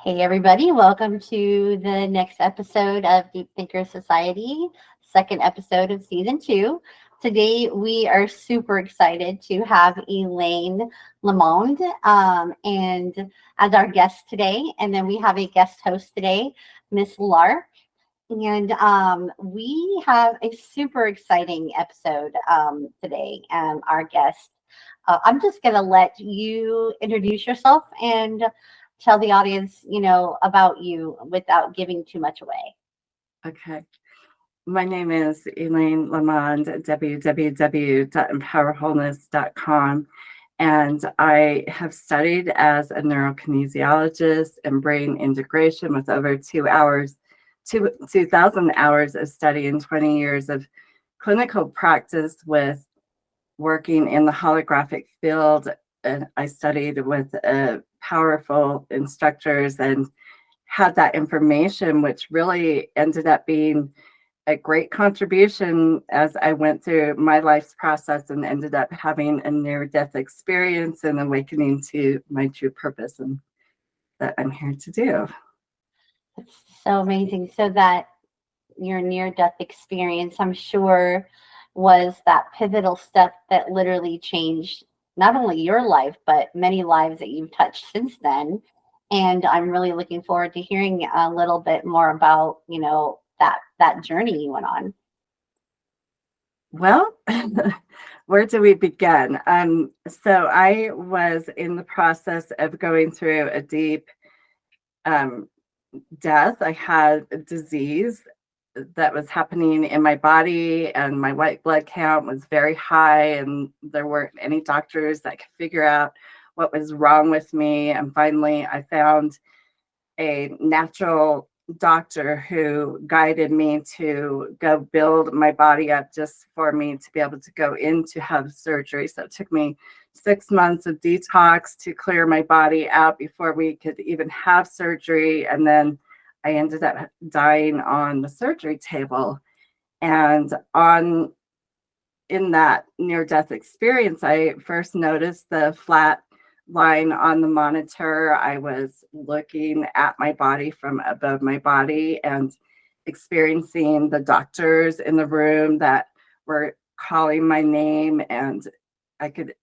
Hey, everybody, welcome to the next episode of Deep Thinker Society, second episode of season 2. Today, we are super excited to have Elayne Lemond and as our guest today. And then we have a guest host today, Miss Lark. And we have a super exciting episode today. Our guest, I'm just going to let you introduce yourself and tell the audience, about you without giving too much away. Okay. My name is Elayne Lemond at www.empowerwholeness.com. And I have studied as a neurokinesiologist and brain integration with over 2,000 hours of study and 20 years of clinical practice with working in the holographic field. And I studied with powerful instructors and had that information, which really ended up being a great contribution as I went through my life's process and ended up having a near-death experience and awakening to my true purpose and that I'm here to do. It's so amazing. So that your near-death experience, I'm sure, was that pivotal step that literally changed not only your life, but many lives that you've touched since then. And I'm really looking forward to hearing a little bit more about, that journey you went on. Well, where do we begin? So I was in the process of going through a deep death. I had a disease that was happening in my body, and my white blood count was very high, and there weren't any doctors that could figure out what was wrong with me. And finally, I found a natural doctor who guided me to go build my body up just for me to be able to go in to have surgery. So it took me 6 months of detox to clear my body out before we could even have surgery. And then I ended up dying on the surgery table. And in that near-death experience, I first noticed the flat line on the monitor. I was looking at my body from above my body and experiencing the doctors in the room that were calling my name, and I could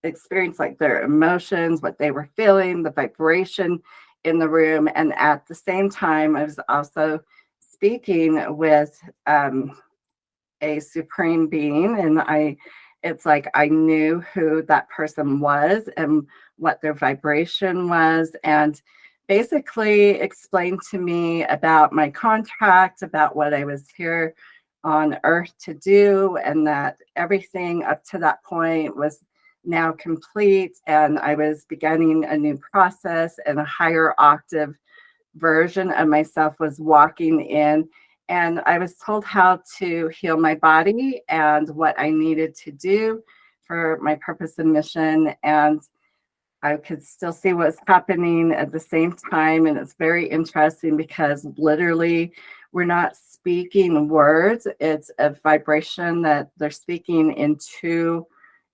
experience like their emotions, what they were feeling, the vibration in the room. And at the same time, I was also speaking with a supreme being, and it's like I knew who that person was and what their vibration was, and basically explained to me about my contract, about what I was here on earth to do, and that everything up to that point was now complete, and I was beginning a new process, and a higher octave version of myself was walking in. And I was told how to heal my body and what I needed to do for my purpose and mission. And I could still see what's happening at the same time. And it's very interesting because literally we're not speaking words. It's a vibration that they're speaking into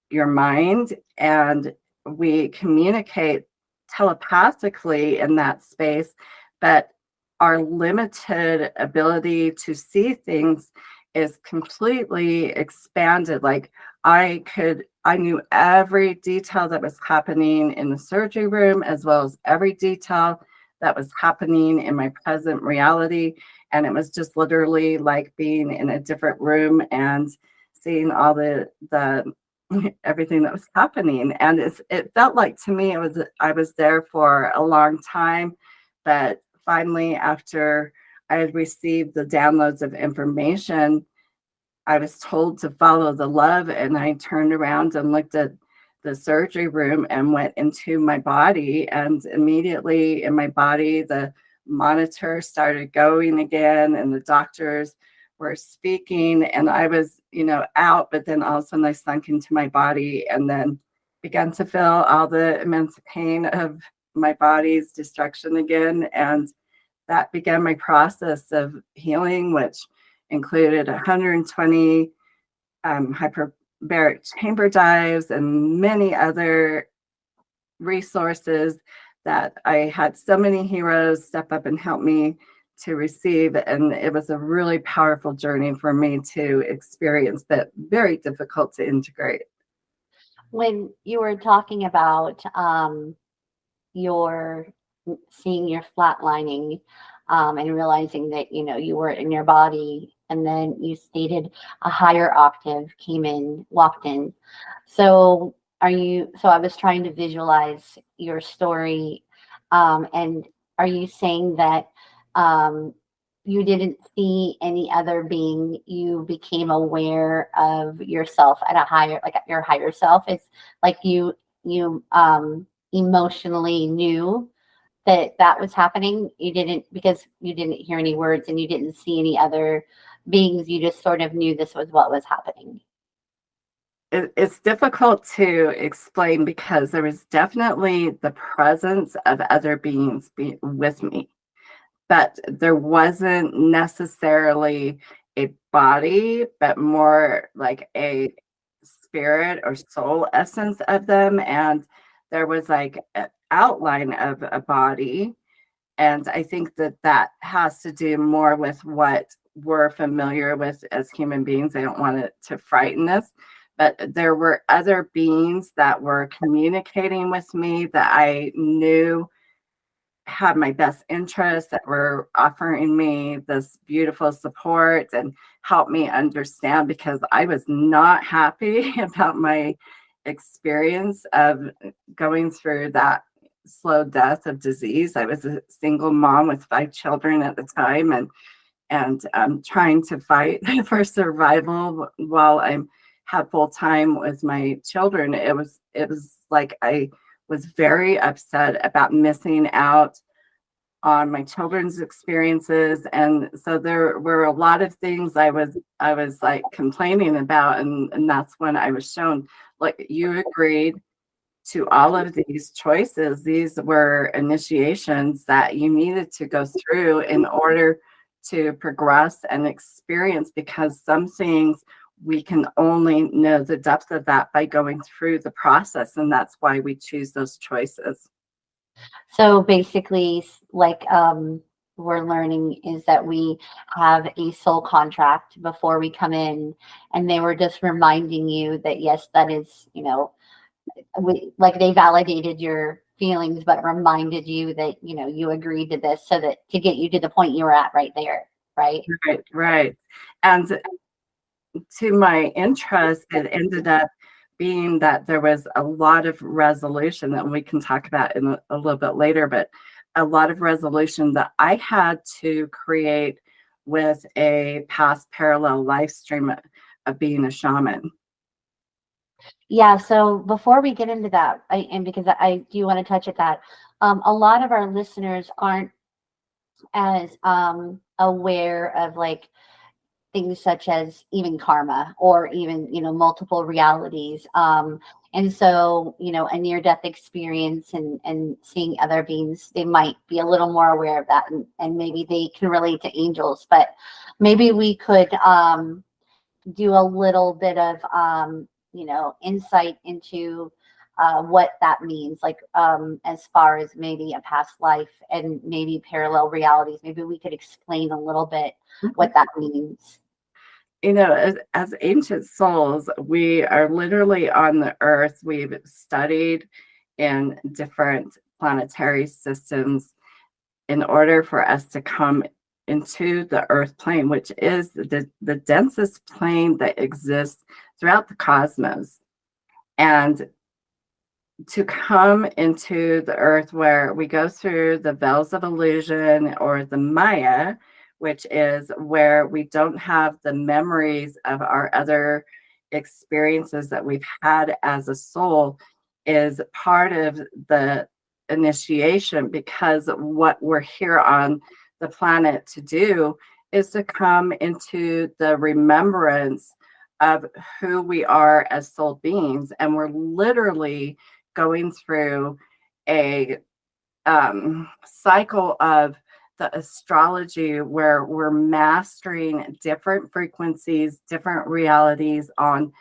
your mind. And we communicate telepathically in that space. But our limited ability to see things is completely expanded. Like I knew every detail that was happening in the surgery room, as well as every detail that was happening in my present reality. And it was just literally like being in a different room and seeing all the everything that was happening. And it felt like to me I was there for a long time, but finally, after I had received the downloads of information, I was told to follow the love, and I turned around and looked at the surgery room and went into my body, and immediately in my body, the monitor started going again, and the doctors were speaking, and I was, out, but then all of a sudden I sunk into my body and then began to feel all the immense pain of my body's destruction again. And that began my process of healing, which included 120 hyperbaric chamber dives and many other resources that I had so many heroes step up and help me to receive. And it was a really powerful journey for me to experience, but very difficult to integrate. When you were talking about your seeing your flatlining, and realizing that you were in your body, and then you stated a higher octave walked in. So I was trying to visualize your story, and are you saying that you didn't see any other being, you became aware of yourself at a higher, like your higher self? It's like you emotionally knew that that was happening. You didn't, because you didn't hear any words and you didn't see any other beings, you just sort of knew this was what was happening. It's difficult to explain because there was definitely the presence of other beings with me, but there wasn't necessarily a body, but more like a spirit or soul essence of them. And there was like an outline of a body. And I think that that has to do more with what we're familiar with as human beings. I don't want it to frighten us, but there were other beings that were communicating with me that I knew had my best interests, that were offering me this beautiful support and help me understand, because I was not happy about my experience of going through that slow death of disease. I was a single mom with 5 children at the time, and trying to fight for survival while I had full time with my children. It was like I was very upset about missing out on my children's experiences, and so there were a lot of things I was like complaining about, and that's when I was shown, like, you agreed to all of these choices. These were initiations that you needed to go through in order to progress and experience, because some things we can only know the depth of that by going through the process, and that's why we choose those choices. So basically, like, we're learning is that we have a soul contract before we come in, and they were just reminding you that yes, that is, like they validated your feelings, but reminded you that you agreed to this, so that to get you to the point you were at right there, right? Right. And to my interest, it ended up being that there was a lot of resolution that we can talk about in a little bit later, but a lot of resolution that I had to create with a past parallel life stream of being a shaman. Yeah. So before we get into that, and because I do want to touch at that, a lot of our listeners aren't as aware of like things such as even karma, or even multiple realities, and so a near-death experience, and seeing other beings, they might be a little more aware of that, and maybe they can relate to angels. But maybe we could do a little bit of insight into what that means, like as far as maybe a past life and maybe parallel realities. Maybe we could explain a little bit what that means. As ancient souls, we are literally on the earth. We've studied in different planetary systems in order for us to come into the earth plane, which is the densest plane that exists throughout the cosmos. And to come into the earth, where we go through the veils of illusion, or the Maya, which is where we don't have the memories of our other experiences that we've had as a soul, is part of the initiation, because what we're here on the planet to do is to come into the remembrance of who we are as soul beings. And we're literally going through a cycle of the astrology where we're mastering different frequencies, different realities on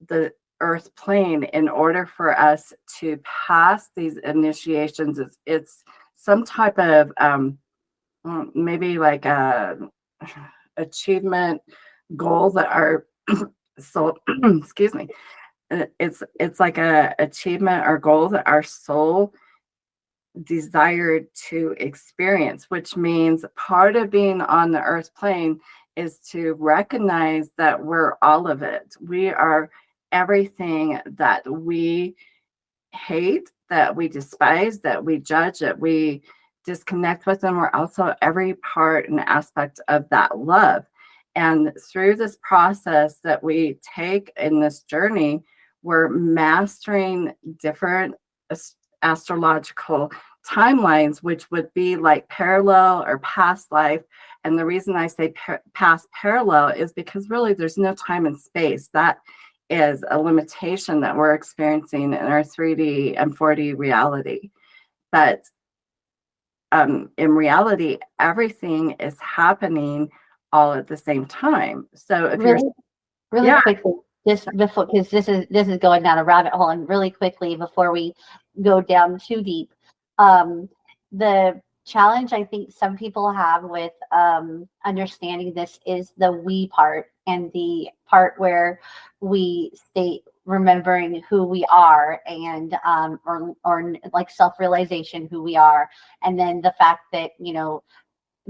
the earth plane in order for us to pass these initiations. It's some type of maybe like a achievement goal that our soul excuse me, it's like a achievement or goal that our soul desired to experience, which means part of being on the earth plane is to recognize that we're all of it. We are everything that we hate, that we despise, that we judge, that we disconnect with, and we're also every part and aspect of that love. And through this process that we take in this journey, we're mastering different astrological timelines, which would be like parallel or past life. And the reason I say past parallel is because really there's no time and space. That is a limitation that we're experiencing in our 3D and 4D reality. But in reality, everything is happening all at the same time. So if Really, really yeah, quickly, just before, because this is going down a rabbit hole, and really quickly before we go down too deep, the challenge I think some people have with understanding this is the we part, and the part where we state remembering who we are, and or like self-realization who we are, and then the fact that,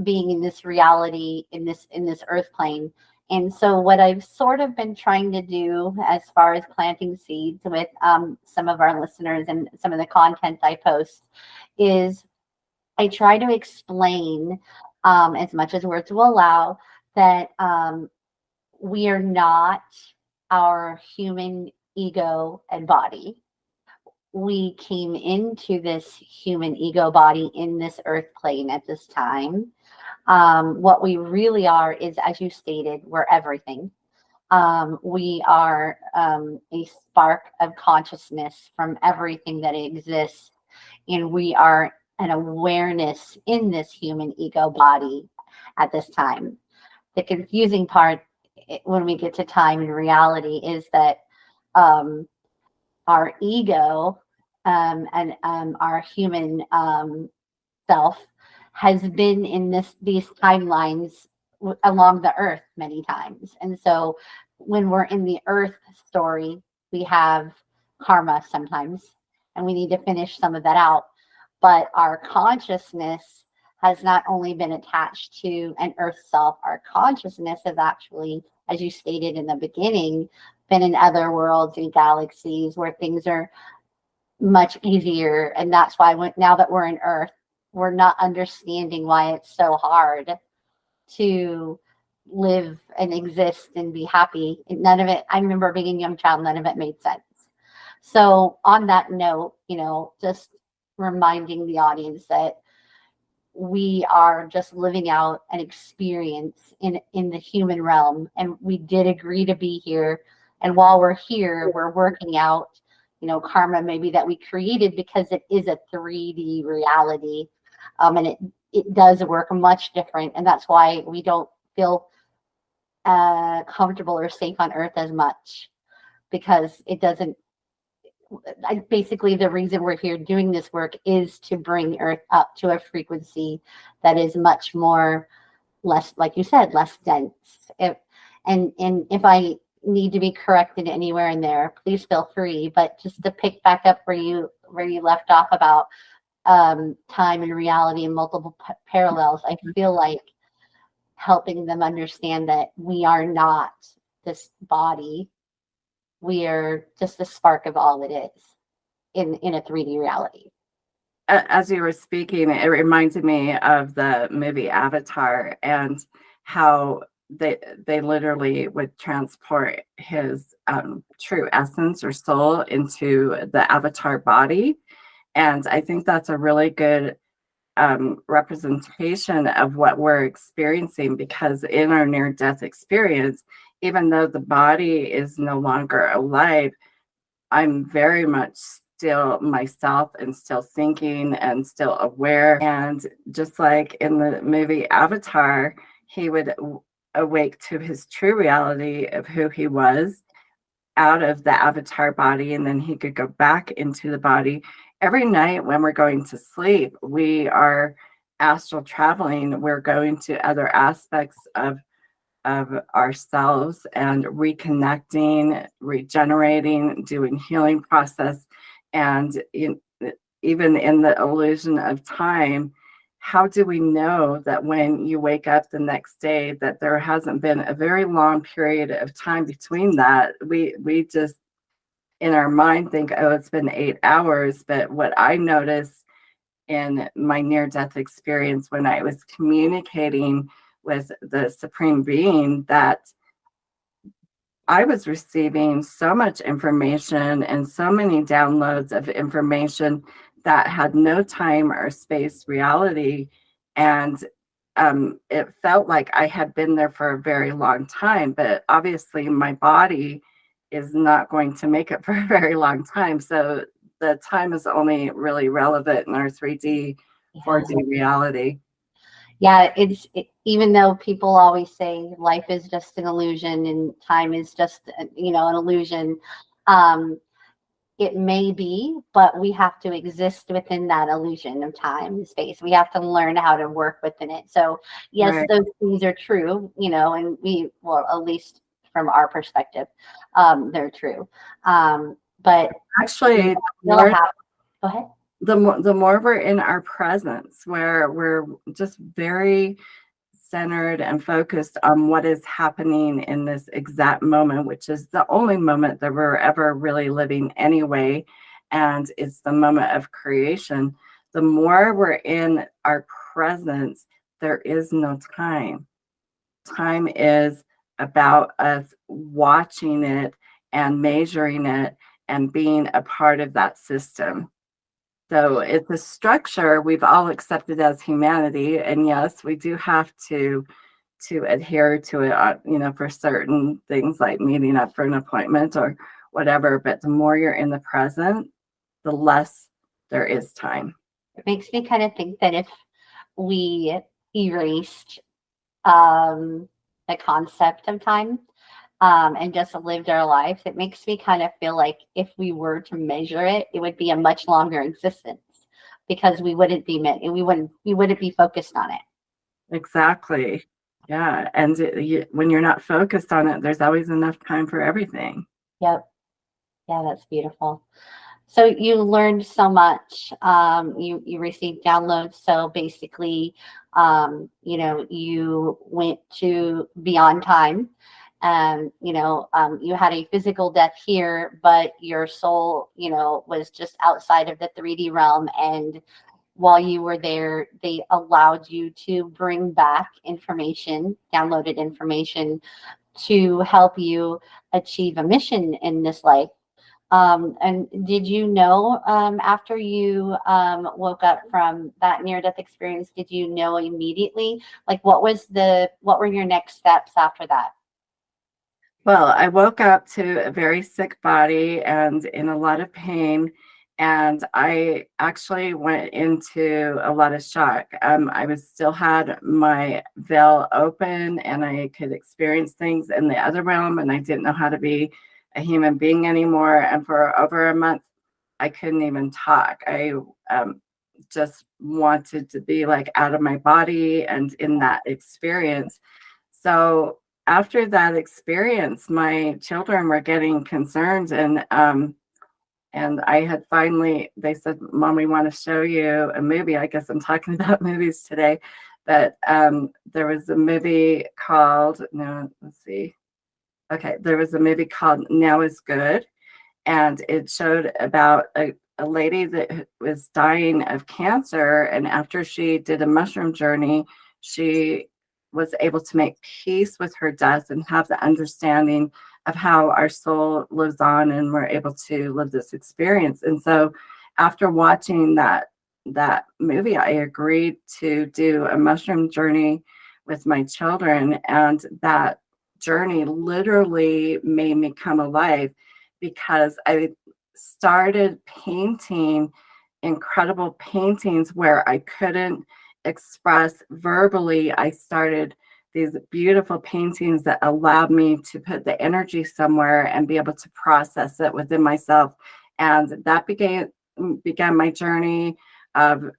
being in this reality, in this earth plane. And so what I've sort of been trying to do as far as planting seeds with some of our listeners and some of the content I post is I try to explain, as much as words will allow, that we are not our human ego and body. We came into this human ego body in this earth plane at this time. What we really are is, as you stated, we're everything. We are a spark of consciousness from everything that exists, and we are an awareness in this human ego body at this time. The confusing part, when we get to time and reality, is that um, our ego, and our human self has been in these timelines along the earth many times. And so when we're in the earth story, we have karma sometimes, and we need to finish some of that out. But our consciousness has not only been attached to an earth self, our consciousness has actually, as you stated in the beginning, been in other worlds and galaxies where things are much easier. And that's why now that we're in earth, we're not understanding why it's so hard to live and exist and be happy. None of it, I remember being a young child, none of it made sense. So on that note, just reminding the audience that we are just living out an experience in the human realm, and we did agree to be here. And while we're here, we're working out, karma maybe that we created, because it is a 3D reality, and it does work much different, and that's why we don't feel comfortable or safe on Earth as much, because it doesn't. Basically, the reason we're here doing this work is to bring Earth up to a frequency that is much more less, like you said, less dense. And if I need to be corrected anywhere in there, please feel free. But just to pick back up where you left off about time and reality and multiple parallels, I feel like helping them understand that we are not this body. We are just the spark of all it is in a 3D reality. As you were speaking, it reminded me of the movie Avatar and how they literally would transport his true essence or soul into the avatar body. And I think that's a really good representation of what we're experiencing, because in our near-death experience, even though the body is no longer alive, I'm very much still myself and still thinking and still aware. And just like in the movie Avatar, he would awake to his true reality of who he was out of the avatar body, and then he could go back into the body. Every night when we're going to sleep, we are astral traveling. We're going to other aspects of ourselves and reconnecting, regenerating, doing healing process. And even in the illusion of time, how do we know that when you wake up the next day that there hasn't been a very long period of time between that? We just in our mind think, oh, it's been 8 hours. But what I noticed in my near-death experience when I was communicating with the Supreme Being, that I was receiving so much information and so many downloads of information that had no time or space reality. And it felt like I had been there for a very long time, but obviously my body is not going to make it for a very long time. So the time is only really relevant in our 3D, 4D reality. Yeah, even though people always say life is just an illusion and time is just an illusion, it may be, but we have to exist within that illusion of time and space. We have to learn how to work within it. So yes, Right. those things are true, and well, at least from our perspective, they're true. But Actually, go ahead. the more we're in our presence, where we're just very centered and focused on what is happening in this exact moment, which is the only moment that we're ever really living anyway, and it's the moment of creation. The more we're in our presence, there is no time. Time is about us watching it and measuring it and being a part of that system. So it's a structure we've all accepted as humanity, and yes, we do have to adhere to it, for certain things like meeting up for an appointment or whatever. But the more you're in the present, the less there is time. It makes me kind of think that if we erased the concept of time and just lived our lives, it makes me kind of feel like if we were to measure it, it would be a much longer existence because we wouldn't be focused on it. Exactly. Yeah. And when you're not focused on it, there's always enough time for everything. Yep. Yeah, that's beautiful. So you learned so much. You received downloads. So basically, you went to beyond time, and you had a physical death here, but your soul, was just outside of the 3D realm. And while you were there, they allowed you to bring back information, downloaded information, to help you achieve a mission in this life. And did you know after you woke up from that near-death experience, did you know immediately? Like, what were your next steps after that? Well, I woke up to a very sick body and in a lot of pain, and I actually went into a lot of shock. I still had my veil open, and I could experience things in the other realm, and I didn't know how to be a human being anymore. And for over a month, I couldn't even talk. I just wanted to be like out of my body and in that experience. So after that experience, my children were getting concerned, and I had finally, they said, Mom, we want to show you a movie. I guess I'm talking about movies today, but there was a movie called, no, let's see. Okay, there was a movie called Now is Good, and it showed about a lady that was dying of cancer, and after she did a mushroom journey, she was able to make peace with her death and have the understanding of how our soul lives on, and we're able to live this experience. And so after watching that that movie, I agreed to do a mushroom journey with my children, and that journey literally made me come alive because I started painting incredible paintings where I couldn't express verbally. I started these beautiful paintings that allowed me to put the energy somewhere and be able to process it within myself. And that began my journey of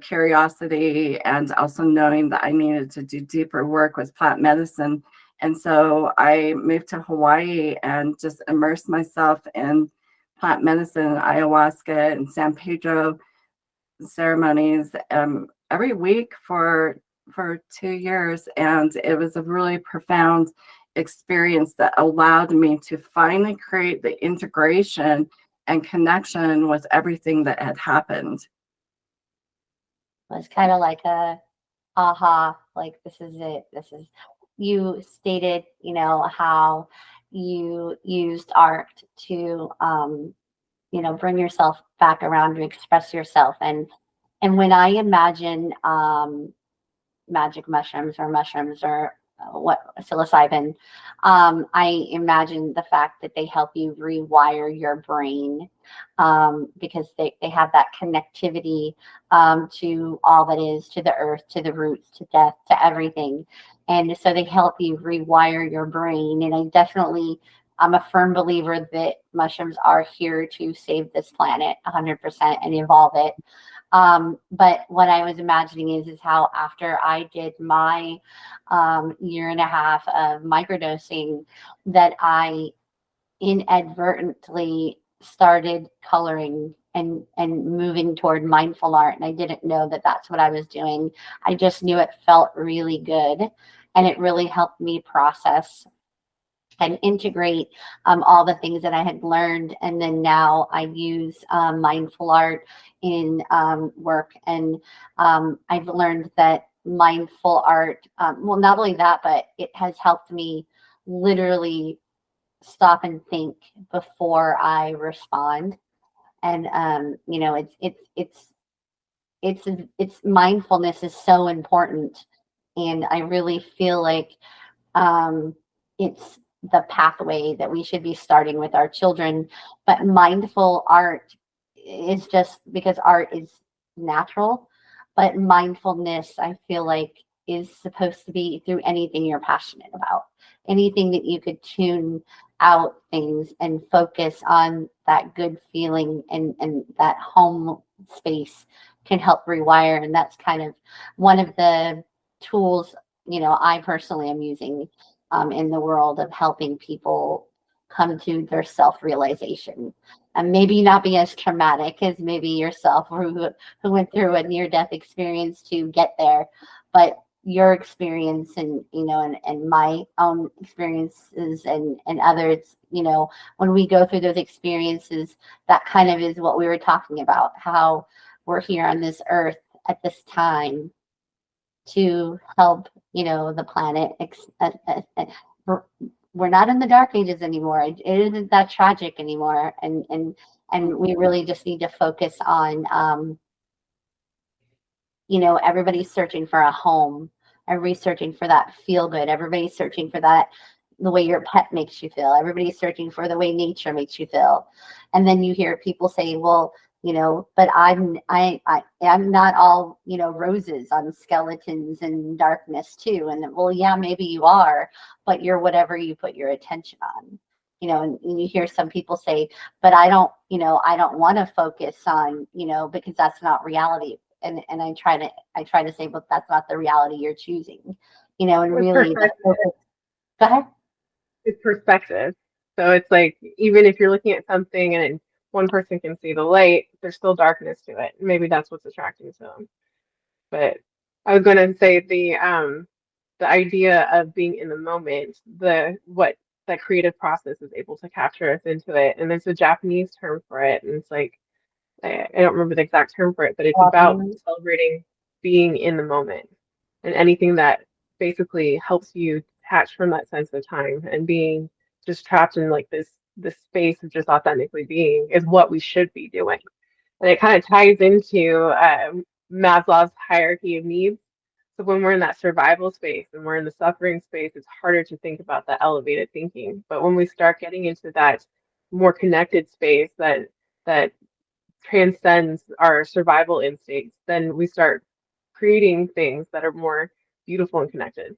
curiosity, and also knowing that I needed to do deeper work with plant medicine. And so I moved to Hawaii and just immersed myself in plant medicine, ayahuasca, and San Pedro ceremonies every week for 2 years, and it was a really profound experience that allowed me to finally create the integration and connection with everything that had happened. It's kind of like a aha, like this is it. This is, you stated, how you used art to bring yourself back around to express yourself. And when I imagine magic mushrooms or what psilocybin, I imagine the fact that they help you rewire your brain, because they have that connectivity, to all that is, to the earth, to the roots, to death, to everything. And so they help you rewire your brain. And I'm a firm believer that mushrooms are here to save this planet 100% and evolve it. But what I was imagining is how after I did my year and a half of microdosing, that I inadvertently started coloring and moving toward mindful art. And I didn't know that that's what I was doing. I just knew it felt really good. And it really helped me process and integrate all the things that I had learned. And then now I use mindful art in work. And I've learned that mindful art, well, not only that, but it has helped me literally stop and think before I respond. And it's mindfulness is so important. And I really feel like it's the pathway that we should be starting with our children. But mindful art is just because art is natural, but mindfulness, I feel like, is supposed to be through anything you're passionate about, anything that you could tune out things and focus on that good feeling, and that home space can help rewire. And that's kind of one of the tools, I personally am using in the world of helping people come to their self-realization, and maybe not be as traumatic as maybe yourself, who went through a near-death experience to get there. But your experience, and and my own experiences, and others, when we go through those experiences, that kind of is what we were talking about, how we're here on this earth at this time to help, the planet. We're not in the dark ages anymore. It isn't that tragic anymore. And we really just need to focus on, everybody's searching for a home. Everybody's searching for that feel good. Everybody's searching for that, the way your pet makes you feel. Everybody's searching for the way nature makes you feel. And then you hear people say, well, but I'm not all, roses on skeletons and darkness too. And well, yeah, maybe you are, but you're whatever you put your attention on. And you hear some people say, but I don't want to focus on, because that's not reality. And I try to say, but that's not the reality you're choosing, and With really the focus. Go ahead. it's perspective. So it's like, even if you're looking at something and one person can see the light, there's still darkness to it. Maybe that's what's attracting to them. But I was going to say the idea of being in the moment, what that creative process is able to capture us into it. And there's a Japanese term for it, and it's like, I don't remember the exact term for it, but it's about celebrating being in the moment, and anything that basically helps you detach from that sense of time and being just trapped in like this space of just authentically being is what we should be doing. And it kind of ties into Maslow's hierarchy of needs. So when we're in that survival space and we're in the suffering space, it's harder to think about that elevated thinking. But when we start getting into that more connected space that transcends our survival instincts, then we start creating things that are more beautiful and connected.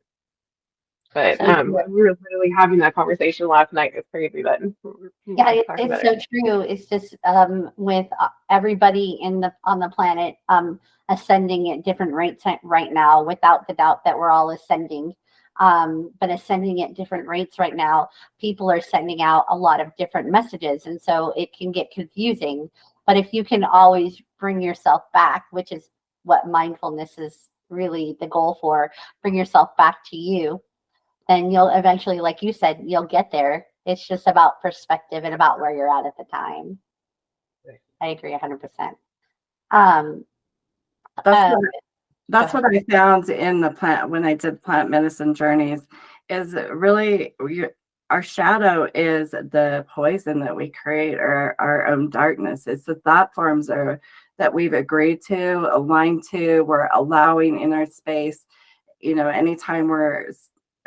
But So we were literally having that conversation last night. It's crazy that yeah, we're talking it's about so it. true. It's just with everybody on the planet ascending at different rates right now, without the doubt that we're all ascending. But ascending at different rates right now, people are sending out a lot of different messages, and so it can get confusing. But if you can always bring yourself back, which is what mindfulness is really the goal for, bring yourself back to you, then you'll eventually, like you said, you'll get there. It's just about perspective and about where you're at the time. I agree 100%. Um, That's uh, what Go that's ahead. what I found in the plant when I did plant medicine journeys, is really our shadow is the poison that we create, or our own darkness. It's the thought forms that we've agreed to, aligned to, we're allowing in our space. Anytime we're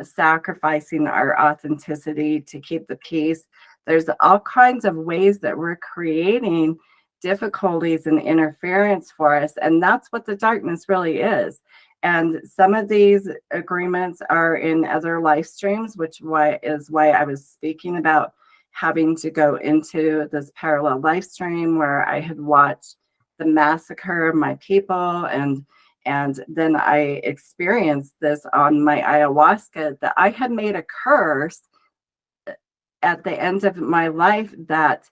sacrificing our authenticity to keep the peace, there's all kinds of ways that we're creating difficulties and interference for us. And that's what the darkness really is. And some of these agreements are in other life streams, which is why I was speaking about having to go into this parallel life stream where I had watched the massacre of my people, and then I experienced this on my ayahuasca, that I had made a curse at the end of my life, that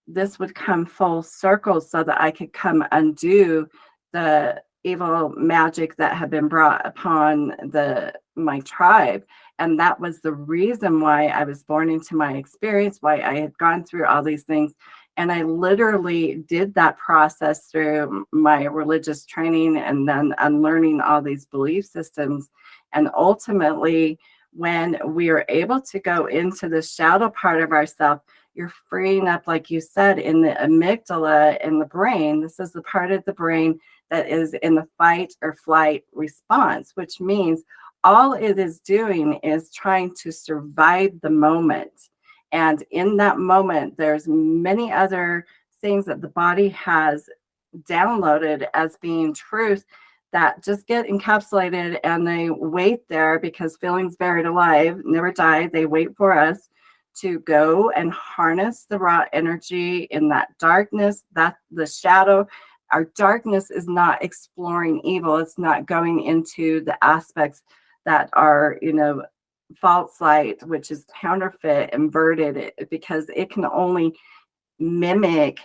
this would come full circle so that I could come undo the evil magic that had been brought upon my tribe. And that was the reason why I was born into my experience, why I had gone through all these things. And I literally did that process through my religious training and then unlearning all these belief systems. And ultimately, when we are able to go into the shadow part of ourselves, you're freeing up, like you said, in the amygdala in the brain. This is the part of the brain that is in the fight or flight response, which means all it is doing is trying to survive the moment. And in that moment, there's many other things that the body has downloaded as being truth that just get encapsulated, and they wait there because feelings buried alive never die. They wait for us to go and harness the raw energy in that darkness, that the shadow. Our darkness is not exploring evil. It's not going into the aspects that are, false light, which is counterfeit, inverted, because it can only mimic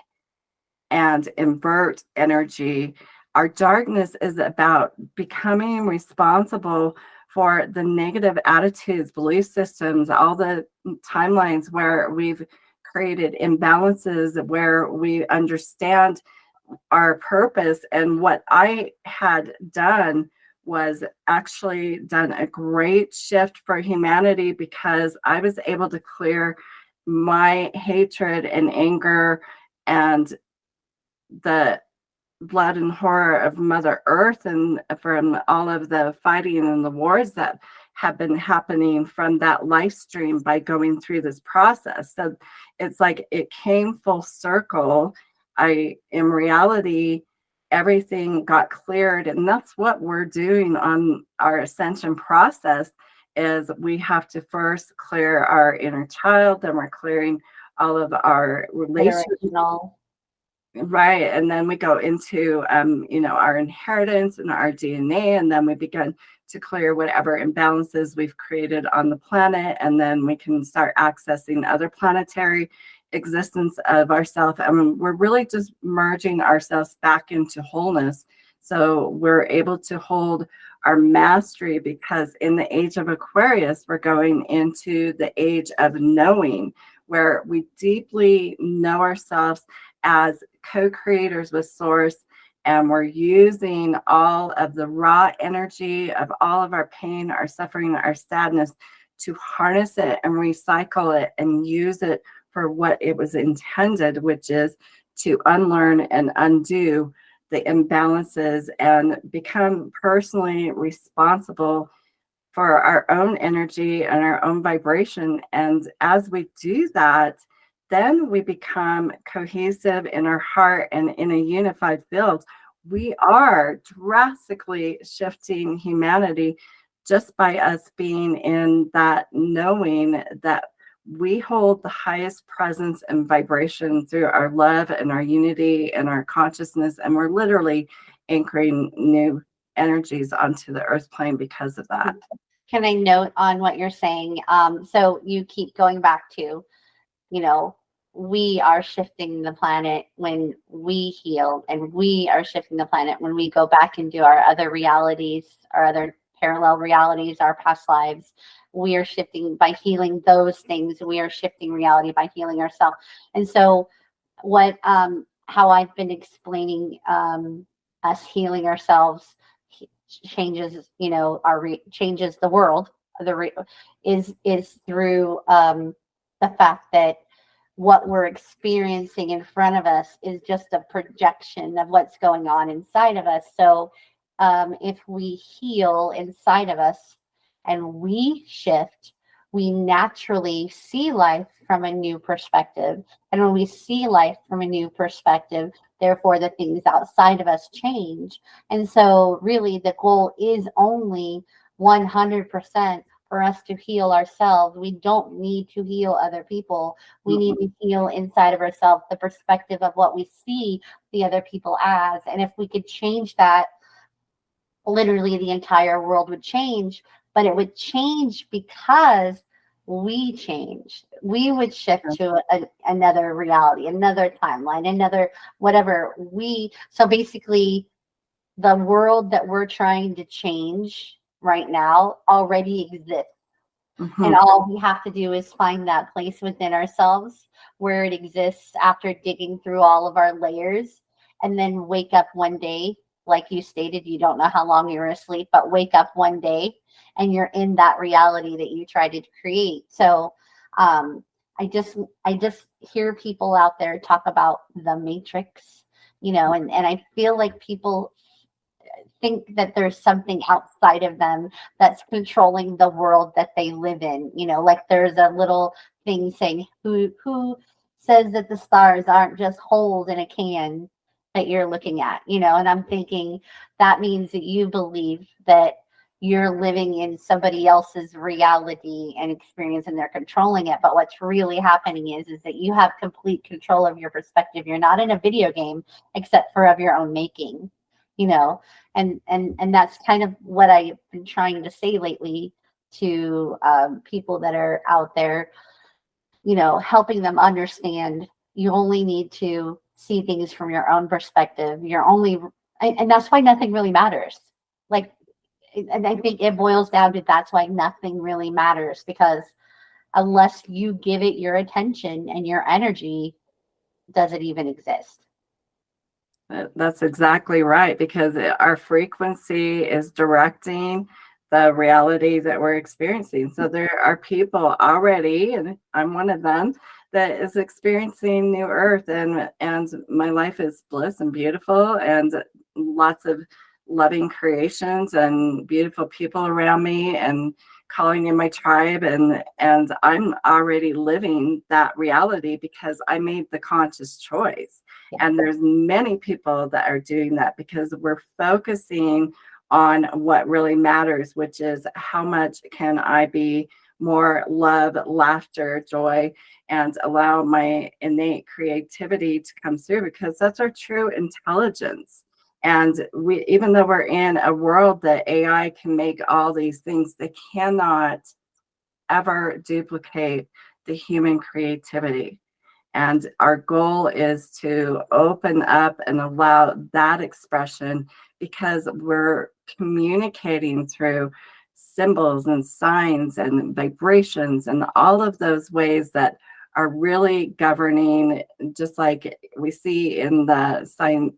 and invert energy. Our darkness is about becoming responsible for the negative attitudes, belief systems, all the timelines where we've created imbalances, where we understand our purpose. And what I had done was actually done a great shift for humanity, because I was able to clear my hatred and anger and the blood and horror of Mother Earth, and from all of the fighting and the wars that have been happening from that life stream by going through this process. So it's like it came full circle. In reality, everything got cleared, and that's what we're doing on our ascension process. Is we have to first clear our inner child, then we're clearing all of our relationships. Right. And then we go into, our inheritance and our DNA, and then we begin to clear whatever imbalances we've created on the planet. And then we can start accessing other planetary existence of ourselves. I mean, we're really just merging ourselves back into wholeness. So we're able to hold our mastery, because in the age of Aquarius, we're going into the age of knowing, where we deeply know ourselves as co-creators with source, and we're using all of the raw energy of all of our pain, our suffering, our sadness, to harness it and recycle it and use it for what it was intended, which is to unlearn and undo the imbalances and become personally responsible for our own energy and our own vibration. And as we do that, then we become cohesive in our heart and in a unified field. We are drastically shifting humanity just by us being in that knowing that we hold the highest presence and vibration through our love and our unity and our consciousness. And we're literally anchoring new energies onto the earth plane because of that. Can I note on what you're saying? So you keep going back to, you know, we are shifting the planet when we heal, and we are shifting the planet when we go back and do our other realities, our other parallel realities, our past lives. We are shifting by healing those things. We are shifting reality by healing ourselves. And so what how I've been explaining us healing ourselves changes, you know, changes the world, is through the fact that what we're experiencing in front of us is just a projection of what's going on inside of us. So if we heal inside of us and we shift, we naturally see life from a new perspective. And when we see life from a new perspective, therefore the things outside of us change. And so really the goal is only 100% for us to heal ourselves. We don't need to heal other people. We need to heal inside of ourselves, the perspective of what we see the other people as. And if we could change that, literally the entire world would change. But it would change because we change. We would shift to another reality, another timeline, another whatever. So basically, the world that we're trying to change right now already exists. Mm-hmm. And all we have to do is find that place within ourselves where it exists after digging through all of our layers, and then wake up one day, like you stated, you don't know how long you were asleep, but wake up one day and you're in that reality that you tried to create. So I just hear people out there talk about the matrix, you know, and I feel like people think that there's something outside of them that's controlling the world that they live in. You know, like there's a little thing saying, who says that the stars aren't just holes in a can that you're looking at, you know? And I'm thinking that means that you believe that you're living in somebody else's reality and experience, and they're controlling it. But what's really happening is that you have complete control of your perspective. You're not in a video game except for of your own making, you know? And that's kind of what I've been trying to say lately to people that are out there, you know, helping them understand you only need to see things from your own perspective. And that's why nothing really matters. Like, and I think it boils down to that's why nothing really matters, because unless you give it your attention and your energy, does it even exist? That's exactly right, because our frequency is directing the reality that we're experiencing. So there are people already, and I'm one of them, that is experiencing new earth, and my life is bliss and beautiful, and lots of loving creations and beautiful people around me, and calling in my tribe, and I'm already living that reality because I made the conscious choice. Yeah. And there's many people that are doing that because we're focusing on what really matters, which is how much can I be more love, laughter, joy, and allow my innate creativity to come through, because that's our true intelligence. And we, even though we're in a world that AI can make all these things, they cannot ever duplicate the human creativity. And our goal is to open up and allow that expression, because we're communicating through symbols and signs and vibrations and all of those ways that are really governing, just like we see in the cymatics,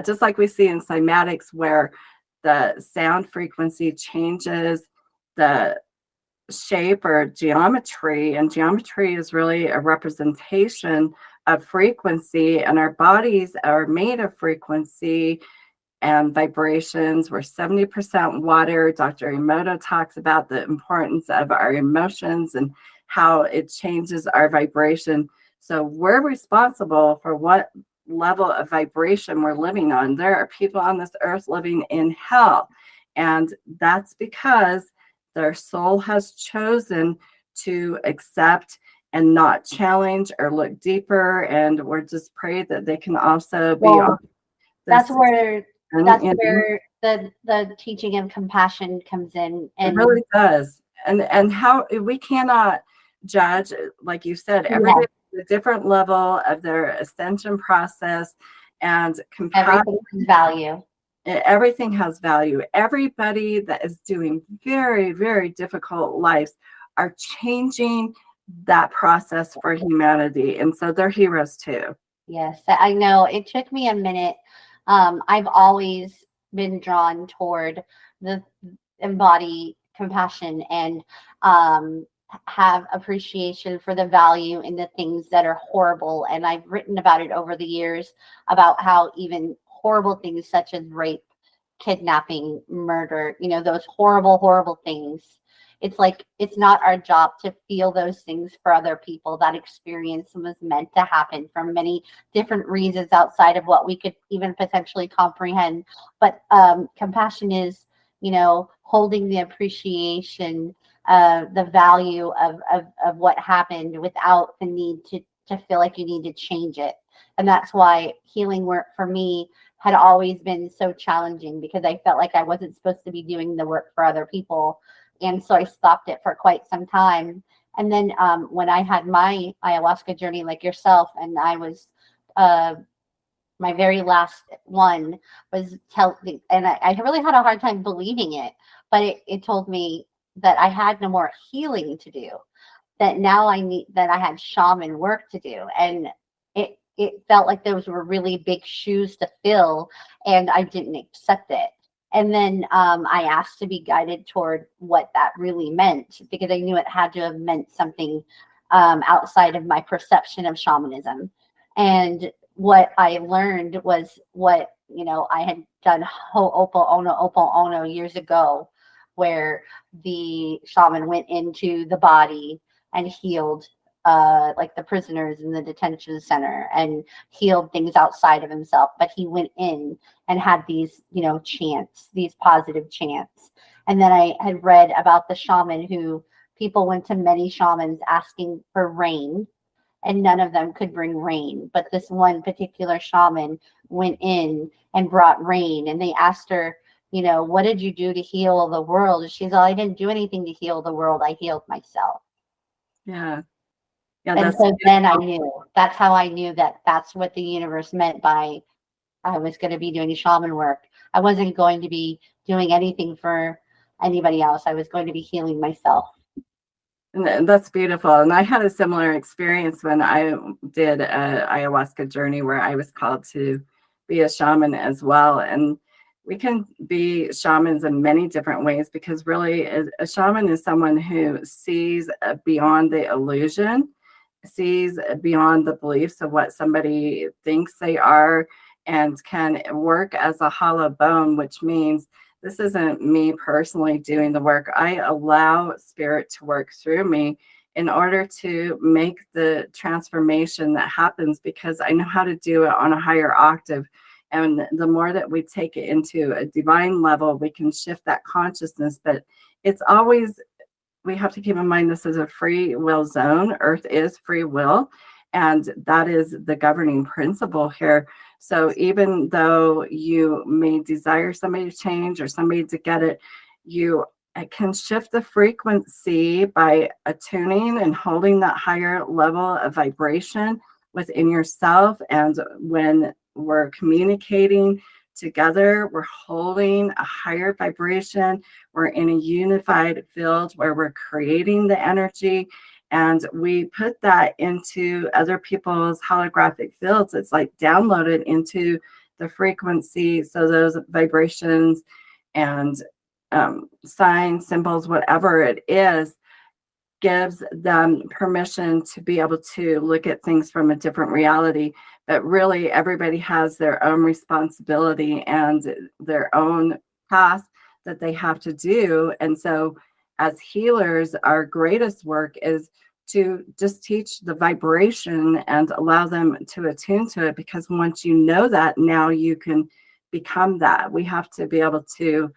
just like we see in cymatics, where the sound frequency changes, the shape or geometry, and geometry is really a representation of frequency, and our bodies are made of frequency and vibrations. We're 70% water. Dr. Emoto talks about the importance of our emotions and how it changes our vibration. So we're responsible for what level of vibration we're living on. There are people on this earth living in hell, and that's because their soul has chosen to accept and not challenge or look deeper. And we're just prayed that they can also be on that's this. where And, that's where the teaching of compassion comes in. it And really does. And how we cannot judge, like you said, everybody has a different level of their ascension process, and compassion. everything has value. Everything has value. Everybody that is doing very, very difficult lives are changing that process for humanity. And so they're heroes too. Yes, I know. It took me a minute. I've always been drawn toward the embody compassion and have appreciation for the value in the things that are horrible. And I've written about it over the years about how even horrible things such as rape, kidnapping, murder, those horrible, horrible things. It's like it's not our job to feel those things for other people. That experience was meant to happen for many different reasons outside of what we could even potentially comprehend. But compassion is, holding the appreciation, the value of what happened without the need to feel like you need to change it. And that's why healing work for me had always been so challenging, because I felt like I wasn't supposed to be doing the work for other people. And so I stopped it for quite some time. And then when I had my ayahuasca journey, like yourself, and I was, my very last one was and I really had a hard time believing it, but it told me that I had no more healing to do, that now that I had shaman work to do. And it felt like those were really big shoes to fill, and I didn't accept it. And then I asked to be guided toward what that really meant, because I knew it had to have meant something outside of my perception of shamanism. And what I learned was what, I had done Ho'oponopono years ago, where the shaman went into the body and healed like the prisoners in the detention center and healed things outside of himself. But he went in and had these, chants, these positive chants. And then I had read about the shaman who people went to many shamans asking for rain, and none of them could bring rain. But this one particular shaman went in and brought rain. And they asked her, what did you do to heal the world? And she's I didn't do anything to heal the world. I healed myself. Yeah. Yeah, And so then I knew. That's how I knew that that's what the universe meant by I was going to be doing shaman work. I wasn't going to be doing anything for anybody else. I was going to be healing myself. And that's beautiful. And I had a similar experience when I did a ayahuasca journey where I was called to be a shaman as well. And we can be shamans in many different ways, because really a shaman is someone who sees beyond the illusion, sees beyond the beliefs of what somebody thinks they are, and can work as a hollow bone, which means this isn't me personally doing the work. I allow spirit to work through me in order to make the transformation that happens, because I know how to do it on a higher octave. And the more that we take it into a divine level, we can shift that consciousness. But it's always, we have to keep in mind, this is a free will zone. Earth is free will. And that is the governing principle here. So even though you may desire somebody to change or somebody to get it, you can shift the frequency by attuning and holding that higher level of vibration within yourself. And when we're communicating together, we're holding a higher vibration. We're in a unified field where we're creating the energy, and we put that into other people's holographic fields. It's like downloaded into the frequency. So those vibrations and signs, symbols, whatever it is, gives them permission to be able to look at things from a different reality. But really, everybody has their own responsibility and their own path that they have to do. And so, as healers, our greatest work is to just teach the vibration and allow them to attune to it, because once you know that, now you can become that. We have to be able to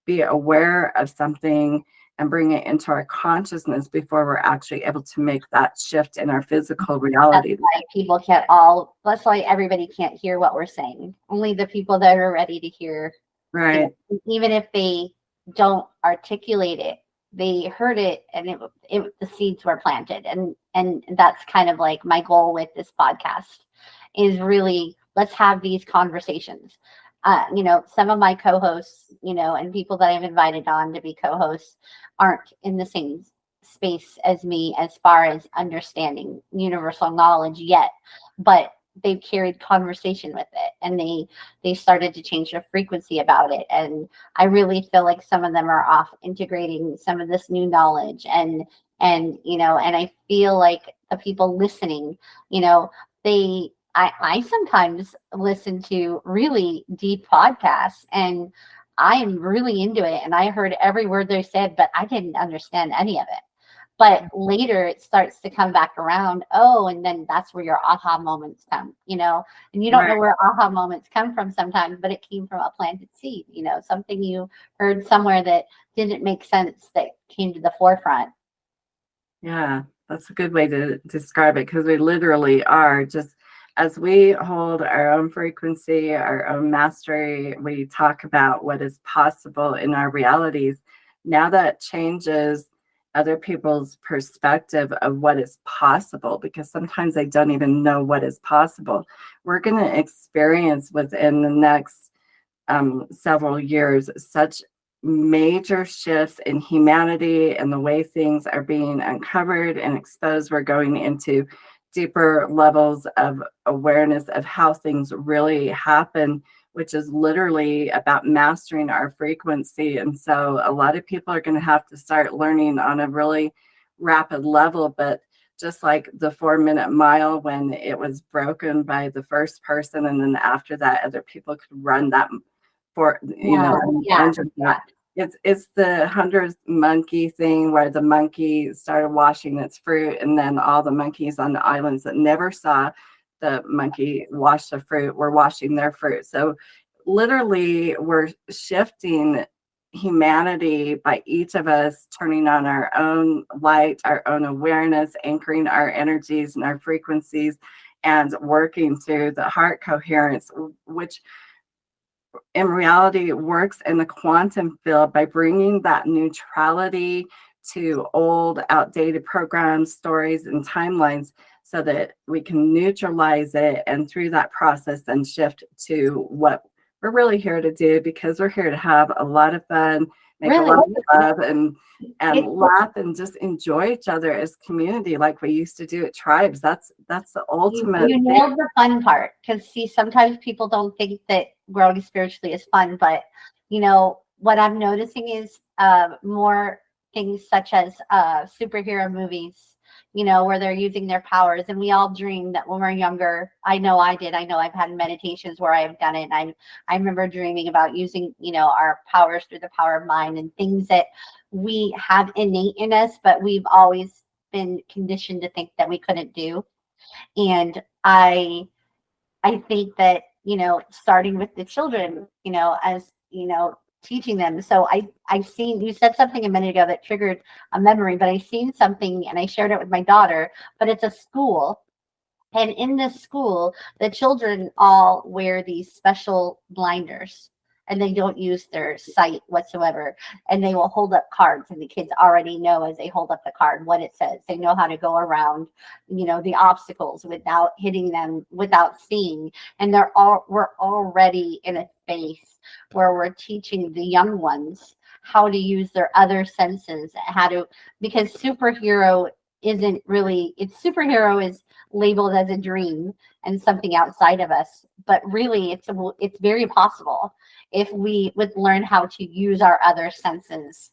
be aware of something and bring it into our consciousness before we're actually able to make that shift in our physical reality. That's why everybody can't hear what we're saying. Only the people that are ready to hear. Right. Even if they don't articulate it, they heard it, and the seeds were planted. And that's kind of like my goal with this podcast, is really, let's have these conversations. Some of my co-hosts, and people that I've invited on to be co-hosts aren't in the same space as me as far as understanding universal knowledge yet, but they've carried conversation with it, and they started to change their frequency about it. And I really feel like some of them are off integrating some of this new knowledge, and I feel like the people listening, I sometimes listen to really deep podcasts, and I'm really into it, and I heard every word they said, but I didn't understand any of it. But later it starts to come back around. Oh, and then that's where your aha moments come, and you don't know where aha moments come from sometimes, but it came from a planted seed, something you heard somewhere that didn't make sense that came to the forefront. Yeah, that's a good way to describe it, because we literally are just, as we hold our own frequency, our own mastery, we talk about what is possible in our realities. Now that changes other people's perspective of what is possible, because sometimes they don't even know what is possible. We're going to experience within the next several years such major shifts in humanity and the way things are being uncovered and exposed. We're going into deeper levels of awareness of how things really happen, which is literally about mastering our frequency. And so a lot of people are going to have to start learning on a really rapid level. But just like the 4-minute mile, when it was broken by the first person, and then after that, other people could run that for, It's the 100th monkey thing, where the monkey started washing its fruit, and then all the monkeys on the islands that never saw the monkey wash the fruit were washing their fruit. So literally, we're shifting humanity by each of us turning on our own light, our own awareness, anchoring our energies and our frequencies, and working through the heart coherence, which in reality works in the quantum field by bringing that neutrality to old, outdated programs, stories, and timelines, so that we can neutralize it, and through that process then shift to what we're really here to do, because we're here to have a lot of fun, make a lot of love, and laugh, and just enjoy each other as community like we used to do at tribes. That's the ultimate. You nailed the fun part, because see, sometimes people don't think that growing spiritually is fun, but what I'm noticing is more things such as superhero movies, where they're using their powers. And we all dream that when we're younger. I know I did. I know I've had meditations where I have done it. And I remember dreaming about using, our powers through the power of mind, and things that we have innate in us, but we've always been conditioned to think that we couldn't do. And I think that, starting with the children, as, teaching them. So I've seen, you said something a minute ago that triggered a memory, but I've seen something, and I shared it with my daughter, but it's a school. And in this school, the children all wear these special blinders, and they don't use their sight whatsoever. And they will hold up cards, and the kids already know as they hold up the card what it says. They know how to go around, the obstacles without hitting them, without seeing. And we're already in a space where we're teaching the young ones how to use their other senses, because superhero isn't really, superhero is labeled as a dream and something outside of us, but really it's very possible if we would learn how to use our other senses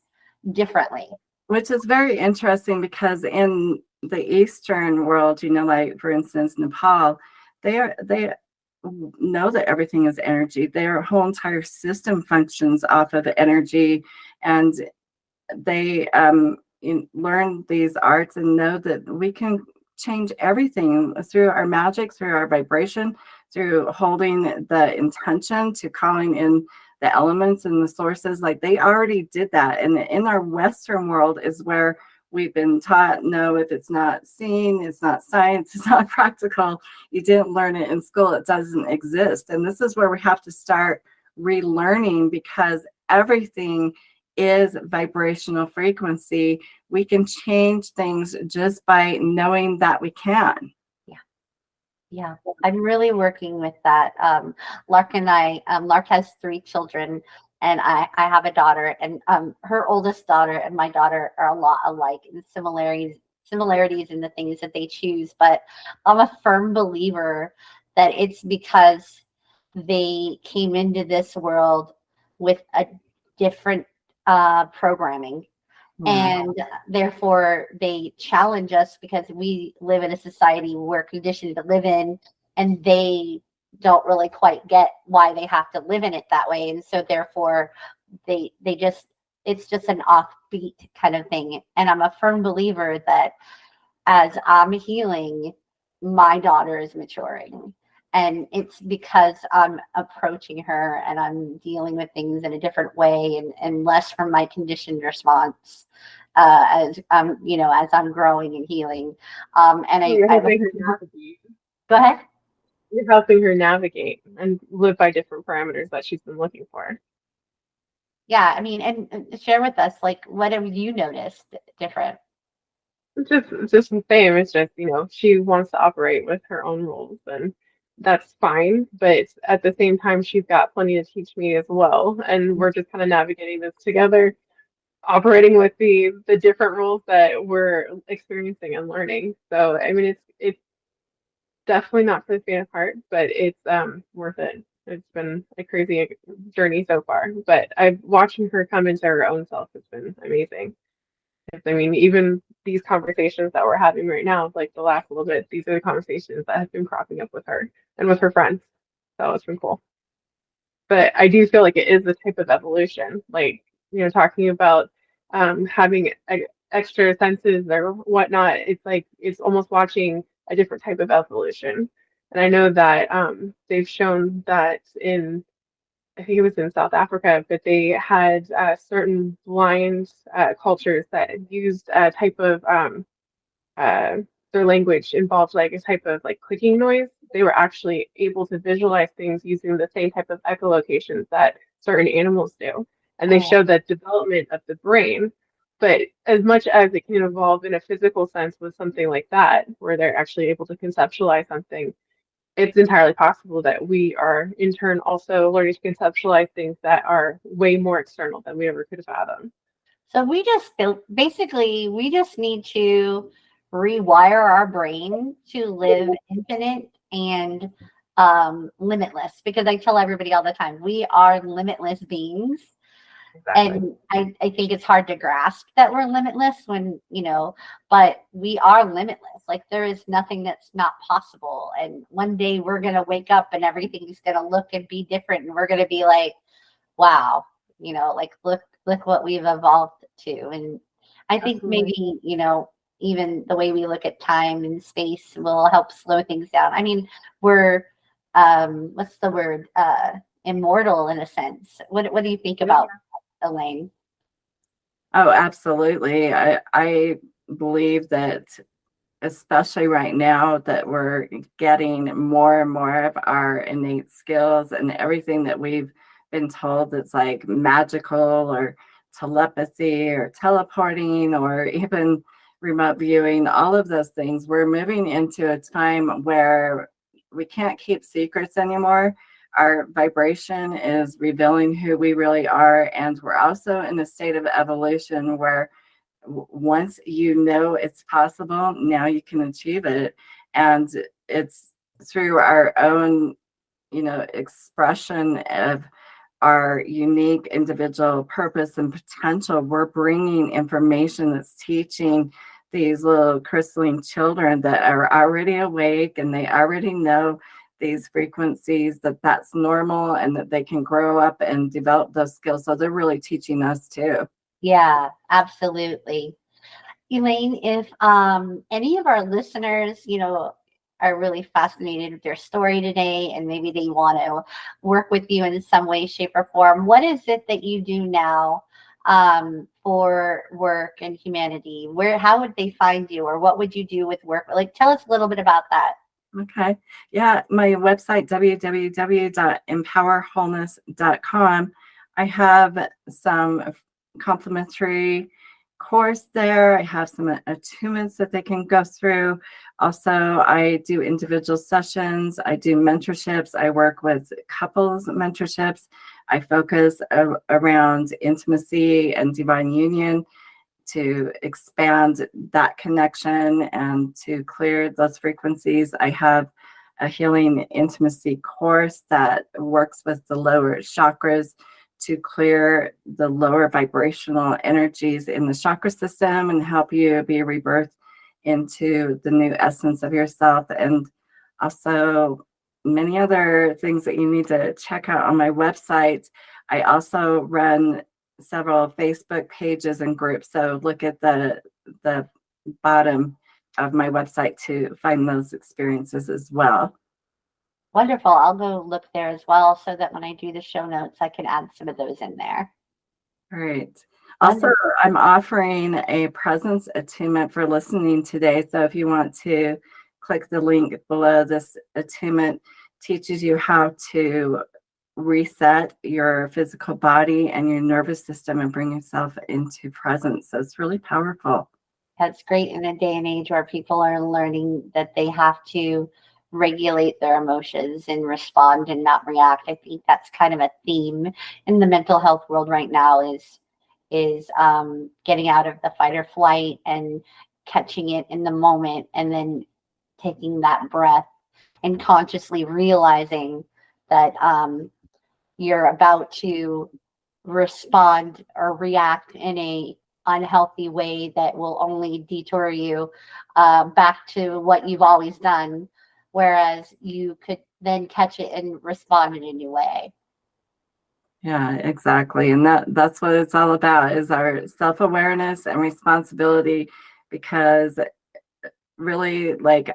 differently. which is very interesting because in the Eastern world, like for instance, Nepal, they know that everything is energy. Their whole entire system functions off of energy, and they learn these arts and know that we can change everything through our magic, through our vibration, through holding the intention to calling in the elements and the sources. Like they already did that. And in our Western world is where we've been taught, no, if it's not seen, it's not science, it's not practical, you didn't learn it in school, it doesn't exist. And this is where we have to start relearning, because everything is vibrational frequency. We can change things just by knowing that we can. Yeah, I'm really working with that. Lark and I, Lark has 3 children, and I have a daughter, and her oldest daughter and my daughter are a lot alike in similarities in the things that they choose. But I'm a firm believer that it's because they came into this world with a different programming. And therefore they challenge us because we live in a society we're conditioned to live in, and they don't really quite get why they have to live in it that way. And so therefore they just, it's just an offbeat kind of thing. And I'm a firm believer that as I'm healing, my daughter is maturing. And it's because I'm approaching her and I'm dealing with things in a different way, and less from my conditioned response as as I'm growing and healing. And You're helping her navigate. Go ahead. You're helping her navigate and live by different parameters that she's been looking for. Yeah, I mean, and share with us, like, what have you noticed different? Just the same. It's just, she wants to operate with her own rules, and that's fine. But at the same time, she's got plenty to teach me as well. And we're just kind of navigating this together, operating with the different rules that we're experiencing and learning. So, I mean, it's definitely not for the faint of heart, but it's worth it. It's been a crazy journey so far. But I've watching her come into her own self has been amazing. I mean, even these conversations that we're having right now, like the last little bit, these are the conversations that have been cropping up with her and with her friends. So it's been cool. But I do feel like it is a type of evolution, like, talking about having extra senses or whatnot. It's like it's almost watching a different type of evolution. And I know that they've shown that I think it was in South Africa, but they had certain blind cultures that used a type of uh, their language involved like a type of like clicking noise. They were actually able to visualize things using the same type of echolocations that certain animals do. And they showed that development of the brain, but as much as it can evolve in a physical sense with something like that, where they're actually able to conceptualize something, it's entirely possible that we are in turn also learning to conceptualize things that are way more external than we ever could have fathomed. So we just basically we just need to rewire our brain to live infinite and limitless, because I tell everybody all the time we are limitless beings. Exactly. And I think it's hard to grasp that we're limitless when, but we are limitless. Like there is nothing that's not possible. And one day we're going to wake up and everything's going to look and be different. And we're going to be like, wow, like look what we've evolved to. And I think maybe, even the way we look at time and space will help slow things down. I mean, we're, what's the word? Immortal in a sense. What do you think about Elayne? Oh, absolutely. I believe that, especially right now, that we're getting more and more of our innate skills and everything that we've been told that's like magical or telepathy or teleporting or even remote viewing, all of those things. We're moving into a time where we can't keep secrets anymore. Our vibration is revealing who we really are. And we're also in a state of evolution where once you know it's possible, now you can achieve it. And it's through our own, expression of our unique individual purpose and potential, we're bringing information that's teaching these little crystalline children that are already awake and they already know these frequencies, that that's normal and that they can grow up and develop those skills. So they're really teaching us too. Yeah, absolutely. Elayne, if any of our listeners, are really fascinated with their story today and maybe they want to work with you in some way, shape, or form, what is it that you do now for work and humanity? How would they find you, or what would you do with work? Like, tell us a little bit about that. Okay. Yeah, my website, www.empowerwholeness.com. I have some complimentary course there. I have some attunements that they can go through. Also, I do individual sessions. I do mentorships. I work with couples mentorships. I focus around intimacy and divine union to expand that connection and to clear those frequencies. I have a healing intimacy course that works with the lower chakras to clear the lower vibrational energies in the chakra system and help you be rebirthed into the new essence of yourself. And also many other things that you need to check out on my website. I also run several Facebook pages and groups. So look at the bottom of my website to find those experiences as well. Wonderful. I'll go look there as well so that when I do the show notes, I can add some of those in there. Great. Also, I'm offering a presence attunement for listening today. So if you want to click the link below, this attunement teaches you how to reset your physical body and your nervous system and bring yourself into presence. So it's really powerful. That's great in a day and age where people are learning that they have to regulate their emotions and respond and not react. I think that's kind of a theme in the mental health world right now is getting out of the fight or flight and catching it in the moment, and then taking that breath and consciously realizing that you're about to respond or react in a unhealthy way that will only detour you back to what you've always done, whereas you could then catch it and respond in a new way. Yeah, exactly. And that's what it's all about, is our self-awareness and responsibility, because really, like,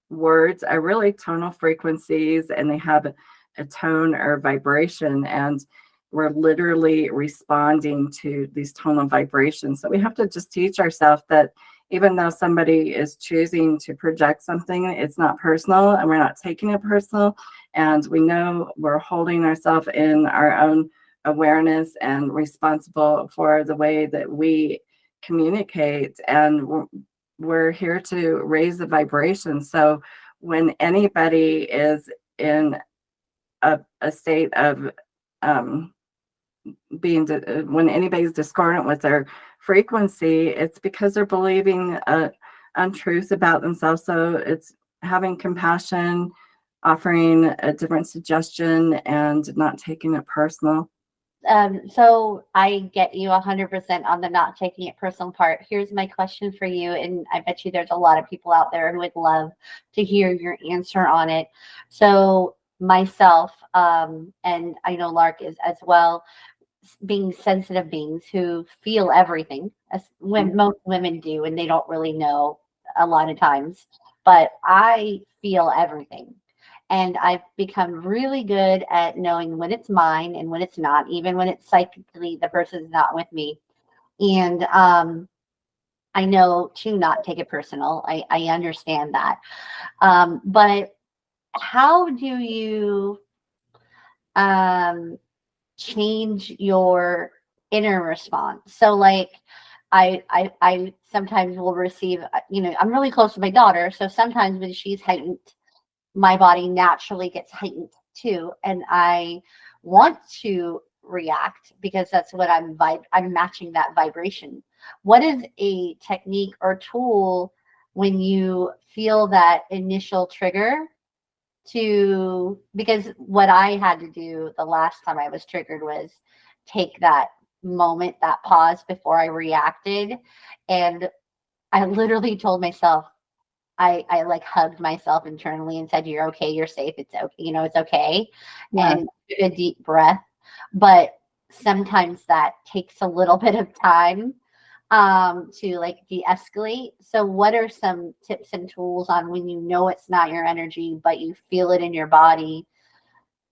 words are really tonal frequencies, and they have a tone or vibration, and we're literally responding to these tonal vibrations. So we have to just teach ourselves that even though somebody is choosing to project something, it's not personal, and we're not taking it personal. And we know we're holding ourselves in our own awareness and responsible for the way that we communicate. And we're here to raise the vibration. So when anybody is in a state of when anybody's discordant with their frequency, it's because they're believing untruth about themselves. So it's having compassion, offering a different suggestion, and not taking it personal. So I get you 100% on the not taking it personal part. Here's my question for you, and I bet you there's a lot of people out there who would love to hear your answer on it. So myself, and I know Lark is as well, being sensitive beings who feel everything, as when most women do, and they don't really know a lot of times, but I feel everything. And I've become really good at knowing when it's mine and when it's not, even when it's psychically the person's not with me. And I know to not take it personal. I understand that. But how do you change your inner response? So like I sometimes will receive, I'm really close to my daughter. So sometimes when she's heightened, my body naturally gets heightened too. And I want to react because that's what I'm matching that vibration. What is a technique or tool when you feel that initial trigger because what I had to do the last time I was triggered was take that moment, that pause before I reacted. And I literally told myself, I like hugged myself internally and said, "You're okay, you're safe, it's okay, it's okay." Yeah. And took a deep breath. But sometimes that takes a little bit of time to like de-escalate. So what are some tips and tools on when you know it's not your energy, but you feel it in your body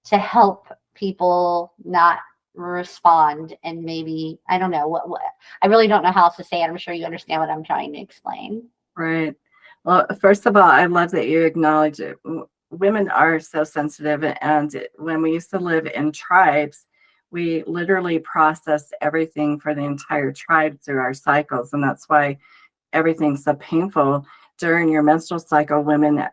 to help people not respond? And maybe, I don't know what I really don't know how else to say it. I'm sure you understand what I'm trying to explain. Right. Well, first of all, I love that you acknowledge it. Women are so sensitive, and when we used to live in tribes, we literally processed everything for the entire tribe through our cycles, and that's why everything's so painful. During your menstrual cycle, women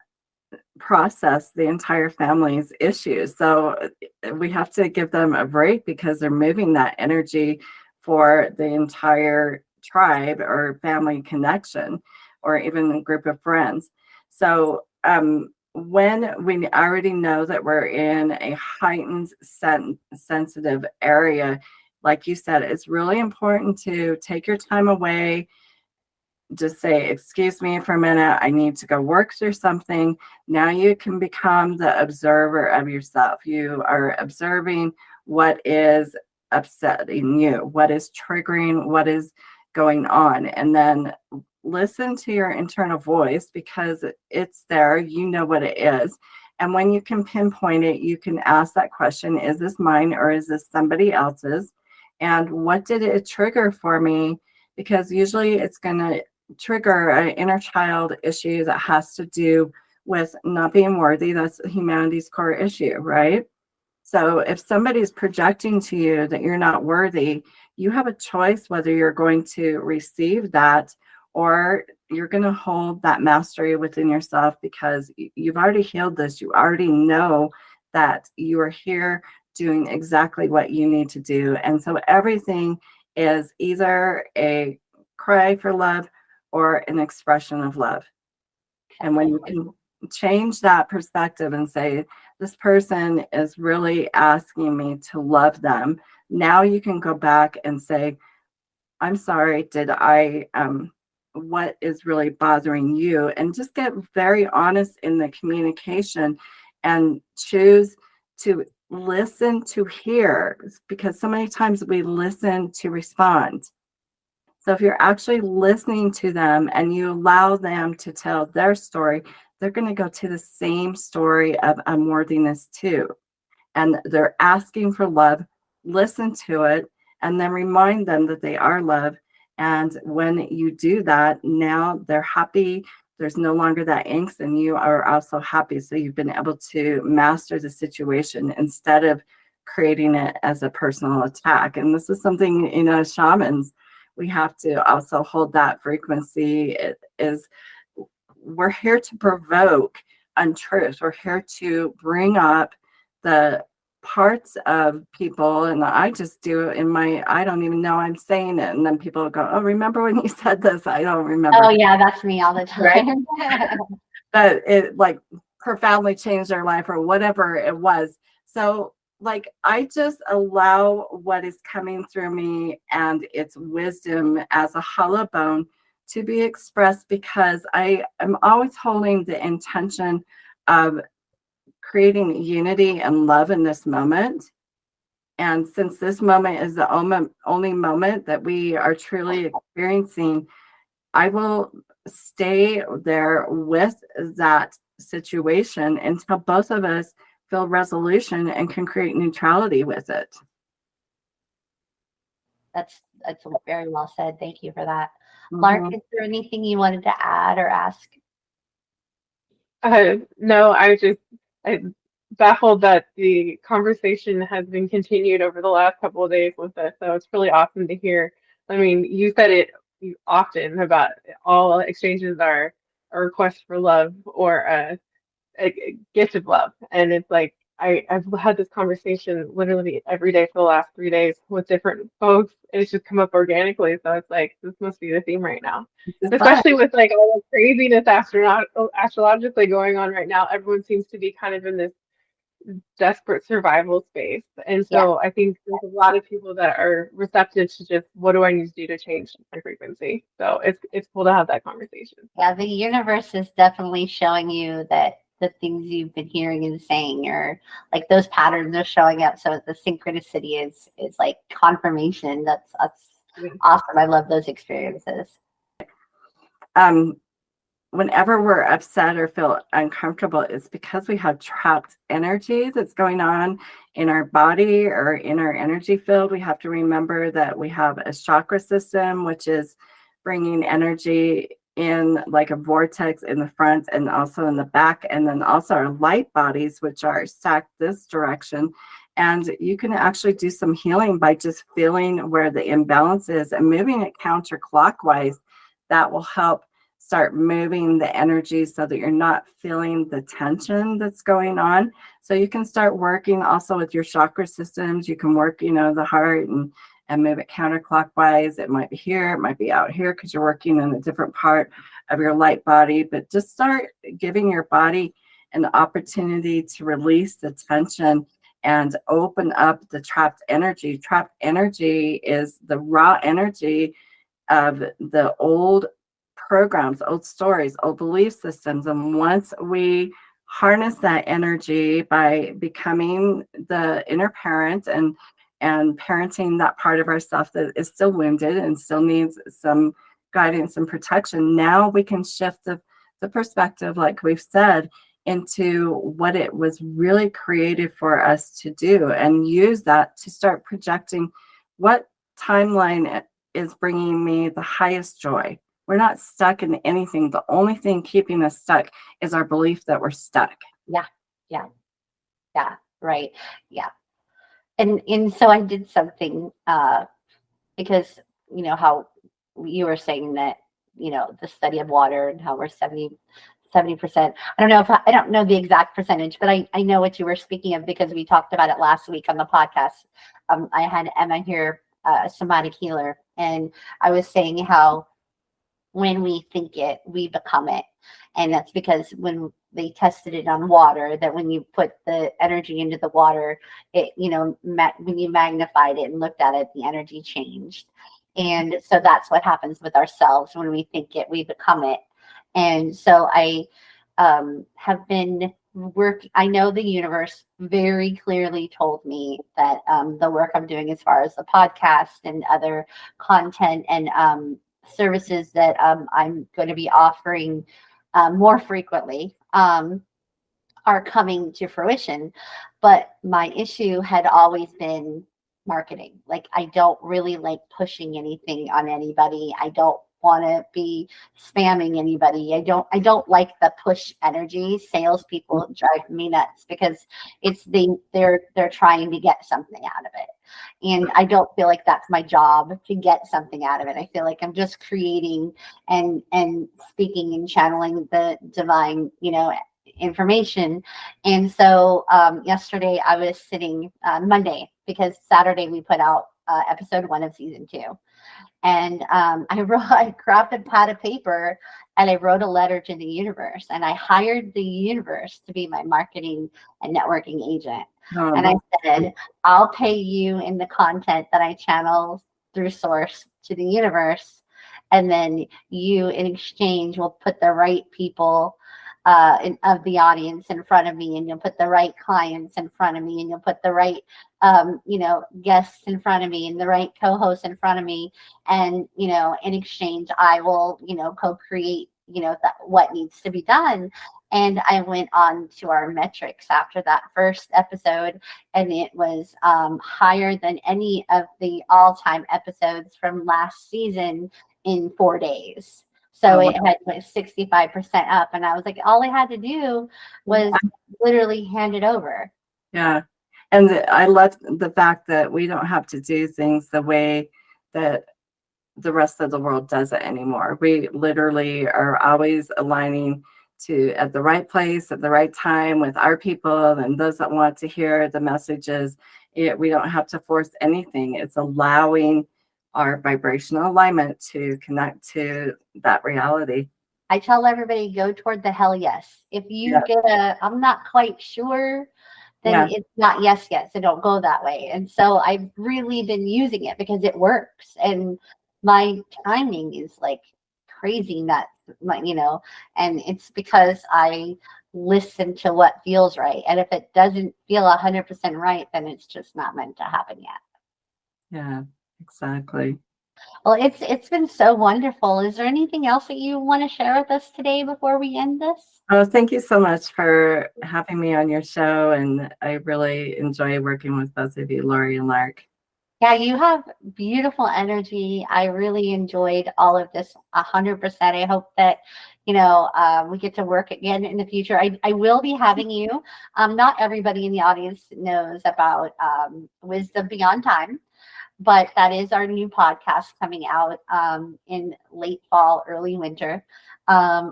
process the entire family's issues. So we have to give them a break because they're moving that energy for the entire tribe or family connection or even a group of friends. So when we already know that we're in a heightened sensitive area, like you said, it's really important to take your time away, just say, "Excuse me for a minute, I need to go work through something." Now you can become the observer of yourself. You are observing what is upsetting you, what is triggering, what is going on. And then listen to your internal voice because it's there, you know what it is. And when you can pinpoint it, you can ask that question, is this mine or is this somebody else's? And what did it trigger for me? Because usually it's going to trigger an inner child issue that has to do with not being worthy. That's humanity's core issue, right? So if somebody's projecting to you that you're not worthy, you have a choice whether you're going to receive that or you're going to hold that mastery within yourself because you've already healed this. You already know that you are here doing exactly what you need to do. And so everything is either a cry for love or an expression of love. And when you can change that perspective and say, this person is really asking me to love them, now you can go back and say, I'm sorry, what is really bothering you? And just get very honest in the communication and choose to listen to hear, because so many times we listen to respond. So if you're actually listening to them and you allow them to tell their story, they're going to go to the same story of unworthiness too. And they're asking for love. Listen to it and then remind them that they are loved. And when you do that, now they're happy. There's no longer that angst, and you are also happy. So you've been able to master the situation instead of creating it as a personal attack. And this is something, shamans, we have to also hold that frequency. It is, we're here to provoke untruth. We're here to bring up the parts of people, and I just do it I don't even know I'm saying it, and then people go, oh, remember when you said this? I don't remember. Oh yeah, that's me all the time. Right? But it like profoundly changed their life or whatever it was. So like I just allow what is coming through me and its wisdom as a hollow bone to be expressed, because I am always holding the intention of creating unity and love in this moment. And since this moment is the only moment that we are truly experiencing, I will stay there with that situation until both of us feel resolution and can create neutrality with it. That's very well said. Thank you for that. Lark, is there anything you wanted to add or ask? No, I'm baffled that the conversation has been continued over the last couple of days with us. So it's really awesome to hear. I mean, you said it often about all exchanges are a request for love or a gift of love. And it's like I've had this conversation literally every day for the last 3 days with different folks, and it's just come up organically. So it's like this must be the theme right now, It's fun. especially with like all the craziness astrologically going on right now. Everyone seems to be kind of in this desperate survival space, and Yeah. so I think there's a lot of people that are receptive to just what do I need to do to change my frequency. So it's cool to have that conversation. Yeah, the universe is definitely showing you that the things you've been hearing and saying are like those patterns are showing up. So the synchronicity is like confirmation. That's Yeah. awesome. I love those experiences. Um, Whenever we're upset or feel uncomfortable, it's because we have trapped energy that's going on in our body or in our energy field. We have to remember that we have a chakra system, which is bringing energy in like a vortex in the front and also in the back, and then also our light bodies, which are stacked this direction. And you can actually do some healing by just feeling where the imbalance is and moving it counterclockwise. That will help start moving the energy so that you're not feeling the tension that's going on. So you can start working also with your chakra systems. You can work, the heart and move it counterclockwise. It might be here, it might be out here because you're working in a different part of your light body. But just start giving your body an opportunity to release the tension and open up the trapped energy. Trapped energy is the raw energy of the old programs, old stories, old belief systems. And once we harness that energy by becoming the inner parent and parenting that part of ourself that is still wounded and still needs some guidance and protection, now we can shift the perspective, like we've said, into what it was really created for us to do, and use that to start projecting what timeline is bringing me the highest joy. We're not stuck in anything. The only thing keeping us stuck is our belief that we're stuck. Yeah, yeah, yeah, right. Yeah. And so I did something because how you were saying that, the study of water and how we're 70%. I don't know I don't know the exact percentage, but I know what you were speaking of because we talked about it last week on the podcast. I had Emma here, a shamanic healer, and I was saying how when we think it, we become it. And that's because when they tested it on water, that when you put the energy into the water, it, when you magnified it and looked at it, the energy changed. And so that's what happens with ourselves. When we think it, we become it. And so I have been I know the universe very clearly told me that the work I'm doing as far as the podcast and other content and services that I'm going to be offering more frequently are coming to fruition. But my issue had always been marketing. Like, I don't really like pushing anything on anybody. I don't want to be spamming anybody. I don't like the push energy. Salespeople drive me nuts because they're trying to get something out of it. And I don't feel like that's my job to get something out of it. I feel like I'm just creating and speaking and channeling the divine, information. And so yesterday I was sitting Monday, because Saturday we put out episode 1 of season 2. And I grabbed a pad of paper and I wrote a letter to the universe, and I hired the universe to be my marketing and networking agent. And I said, I'll pay you in the content that I channel through source to the universe. And then you, in exchange, will put the right people of the audience in front of me, and you'll put the right clients in front of me, and you'll put the right guests in front of me, and the right co-hosts in front of me. And in exchange, I will co-create what needs to be done. And I went on to our metrics after that first episode, and it was higher than any of the all-time episodes from last season in 4 days. So it had went 65% up, and I was like, all I had to do was literally hand it over. Yeah. And I love the fact that we don't have to do things the way that the rest of the world does it anymore. We literally are always aligning to at the right place at the right time with our people and those that want to hear the messages. We don't have to force anything. It's allowing our vibrational alignment to connect to that reality. I tell everybody, go toward the hell yes. If you Yeah. get I'm not quite sure, then Yeah. it's not yes yet. So don't go that way. And so I've really been using it because it works. And my timing is like crazy nuts, and it's because I listen to what feels right. And if it doesn't feel 100% right, then it's just not meant to happen yet. Yeah, exactly. Well, it's been so wonderful. Is there anything else that you want to share with us today before we end this? Oh, thank you so much for having me on your show. And I really enjoy working with both of you, Lori and Lark. Yeah, you have beautiful energy. I really enjoyed all of this 100%. I hope that, we get to work again in the future. I will be having you. Not everybody in the audience knows about Wisdom Beyond Time, but that is our new podcast coming out in late fall, early winter,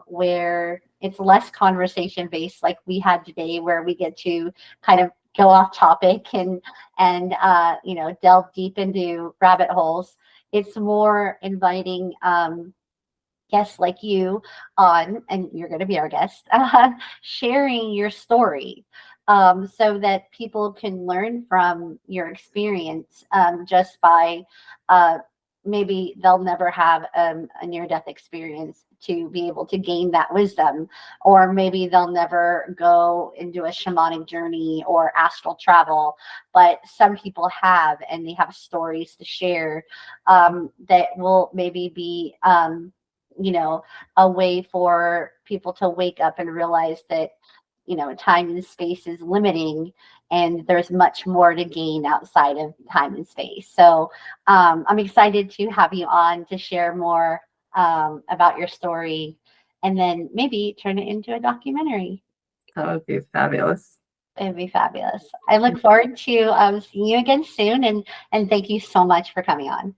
where it's less conversation based like we had today, where we get to kind of go off topic and delve deep into rabbit holes. It's more inviting guests like you on, and you're going to be our guest, sharing your story, so that people can learn from your experience, just by maybe they'll never have a near-death experience to be able to gain that wisdom, or maybe they'll never go into a shamanic journey or astral travel, but some people have, and they have stories to share, that will maybe be a way for people to wake up and realize that, time and space is limiting and there's much more to gain outside of time and space. So I'm excited to have you on to share more about your story, and then maybe turn it into a documentary. That would be fabulous. It'd be fabulous. I look forward to seeing you again soon, and thank you so much for coming on.